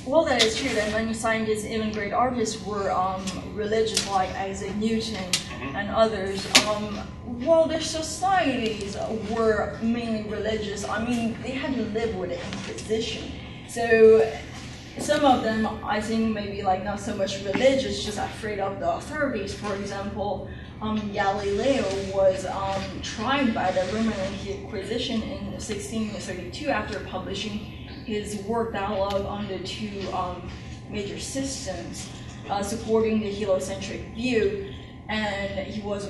Well, that is true that many scientists, even great artists, were religious, like Isaac Newton and others. Well, their societies were mainly religious. I mean, they had to live with the Inquisition. So some of them, I think, maybe like not so much religious, just afraid of the authorities. For example, Galileo was tried by the Roman Inquisition in 1632 after publishing his work Dialogue on the two major systems, supporting the heliocentric view, and he was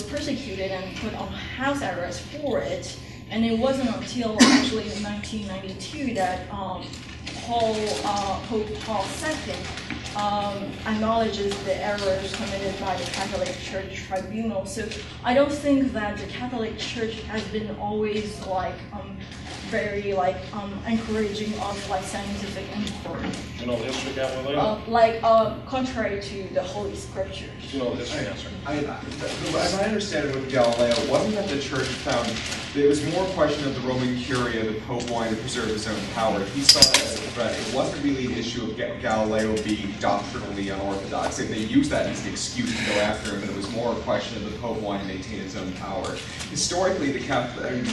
persecuted and put on house arrest for it. And it wasn't until actually in 1992 that Pope Paul II acknowledges the errors committed by the Catholic Church tribunal. So I don't think that the Catholic Church has been always like very like encouraging of like scientific inquiry. Do you know the history of Galileo? Contrary to the Holy Scriptures. Do you know the history answer? As I understand it with Galileo, wasn't that the church found that it was more a question of the Roman Curia, the Pope wanting to preserve his own power. He saw it as a threat. It wasn't really an issue of Galileo being doctrinally unorthodox. They used that as an excuse to go after him, but it was more a question of the Pope wanting to maintain his own power. Historically,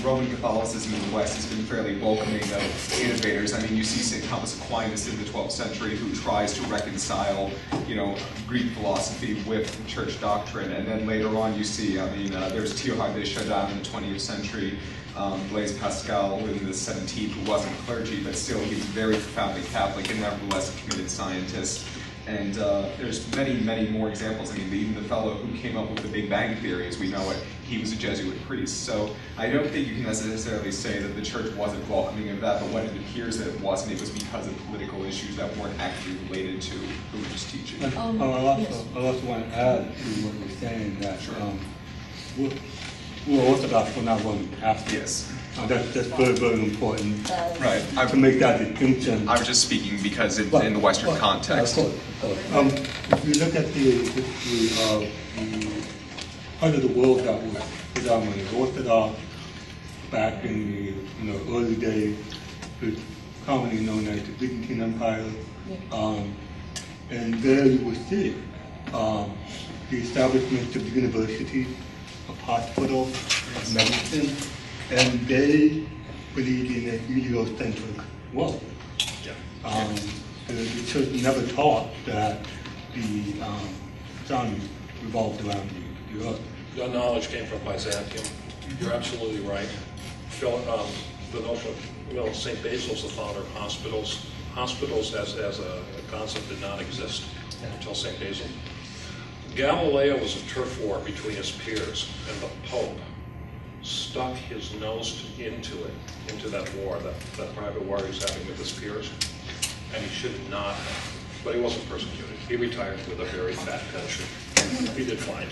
Roman Catholicism in the West has been fairly welcoming of innovators. I mean, you see St. Thomas Aquinas in the 12th century who tries to reconcile, Greek philosophy with church doctrine, and then later on you see, there's Teilhard de Chardin in the 20th century, Blaise Pascal in the 17th, who wasn't clergy, but still he was very profoundly Catholic and nevertheless a committed scientist. And there's many, many more examples. I mean, even the fellow who came up with the Big Bang Theory, as we know it, he was a Jesuit priest. So I don't think you can necessarily say that the church wasn't welcoming of that, but when it appears that it wasn't, it was because of political issues that weren't actually related to religious teaching. I also want to add to what you're saying that we're Orthodox, we're not Roman Catholic. Yes. That's very, very important. Right. To make that distinction. I was just speaking because in the Western context. Of course. If you look at the history of the part of the world that was predominantly Orthodox back in the early days, it was commonly known as the Byzantine Empire, and there you will see the establishment of universities, of hospitals, of medicine, and they believed in a heliocentric world. Yeah. The church never taught that the sun revolved around the earth. That knowledge came from Byzantium. You're absolutely right. The notion of, St. Basil's the founder of hospitals. Hospitals as a concept did not exist until St. Basil. Galileo was a turf war between his peers, and the Pope stuck his nose into that war, that private war he was having with his peers, and he should not have. But he wasn't persecuted. He retired with a very fat pension. He did fine.